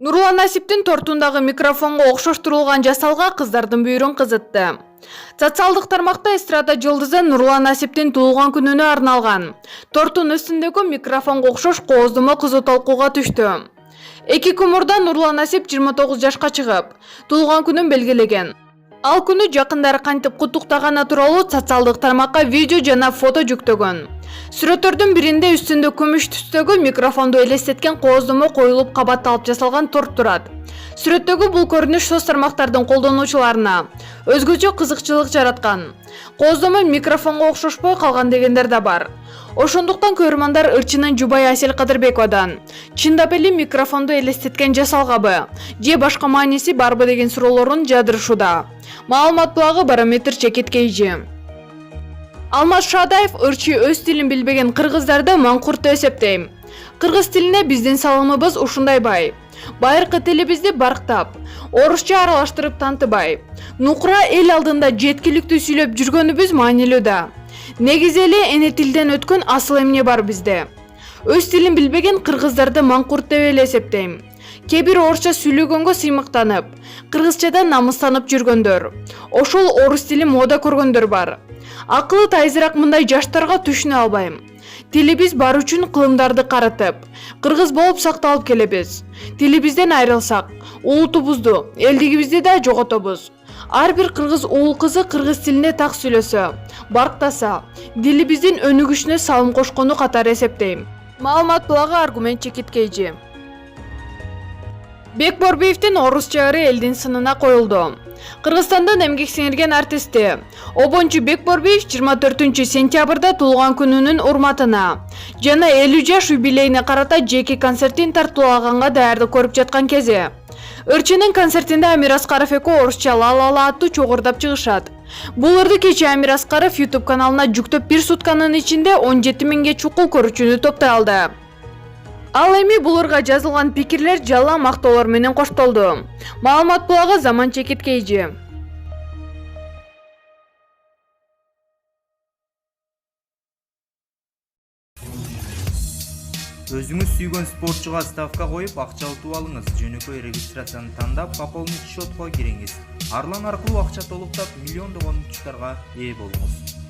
Нурлан Насиптин тортундагы микрофонго окшоштурулган жасалга кыздардын бүйүрүн кызытты. Социалдык тармакта эстрада жылдызы Нурлан Насиптин туулган күнүнө арналган тортун үстүндөгү микрофонго окшош кооздомо кызуу талкууга түштү. 2 күн мурда Нурлан Насип 29 жашка чыгып, туулган күнүн белгилеген. Ал күнү жакындары кантип куттуктаганы тууралуу социалдык тармакка видео жана фото жүктөгөн. Сүрөттөрдүн биринде үстүндө күмүш түстөгү микрофонду элестеткен кооздомо коюлуп кабатталып жасалган торт турат. Сүрөттөгү бул көрүнүш соц тармактардын колдонуучуларына өзгөчө кызыкчылык жараткан. Кооздомо микрофонго окшошпой калган дегендер да бар. Ошондуктан көрөрмандар ырчынын Жубай Асель Кадырбековадан чындап эле микрофонду элестеткен жасалгабы же башка мааниси барбы деген суроолорун жаадырышууда. Маалымат булагы Барометр чекит KG. Алмаз Шадаев ырчы өз тилин билбеген кыргыздарды маңкурт деп эсептейм. Кыргыз тилине биздин салымыбыз ушундай бай. Байыркы тилибизди барктап, орусча аралаштырып тантыбай, нукура эл алдында жеткиликтүү сүйлөп жүргөнүбүз маанилүү да. Негизи эле эне тилден өткөн асыл эмне бар бизде. Өз тилин билбеген кыргыздарды маңкурт деп эле эсептейм. Кээ бир орусча сүйлөгөнгө сыймыктанып, кыргызчадан намыстанып жүргөндөр, ошол орус тили мода көргөндөр бар. Акылы тайзыраак мындай жаштарга түшүнө албайм. Тилибиз бар үчүн кылымдарды карытып, кыргыз болуп сакталып келебиз. Тилибизден айрылсак, улутубузду, элдигибизди да жоготобуз. Ар бир кыргыз уул кызы кыргыз тилинде так сүйлөсө, барктаса, дилибиздин өнүгүшүнө салым кошкону катары эсептейм. Маалымат булагы Аргумент чекит KG. Бекборбиевдин орусча ыры элдин сынына коюлду. Кыргызстандын эмгек сиңирген артисти Обончу Бекборбиев 24 сентябрда туулган күнүнүн урматына жана 50 жаш юбилейине карата жеке концертин тартуулаганга даярдык көрүп жаткан кези. Ырчынын концертинде Амир Аскаров эко орусча ла аттуу чогурдап чыгышат. Бул ырды кечээ Амир Аскаров YouTube каналына жүктөп 1 сутканын ичинде 17 000 чукул көрүүчүнү топтой алды. Ал эми бул ырга жазылган пикирлер жалаң мактоолор менен коштолду. Маалымат булагы Заман чекит KG. Өзүңүз сүйгөн спортчуга ставка коюп акча утуп алыңыз. Жөнөкөй регистрацияны тандап, пополнить счетко кириңиз. Арлан аркылуу акча толуктап, миллиондогон утуштарга ээ болуңуз.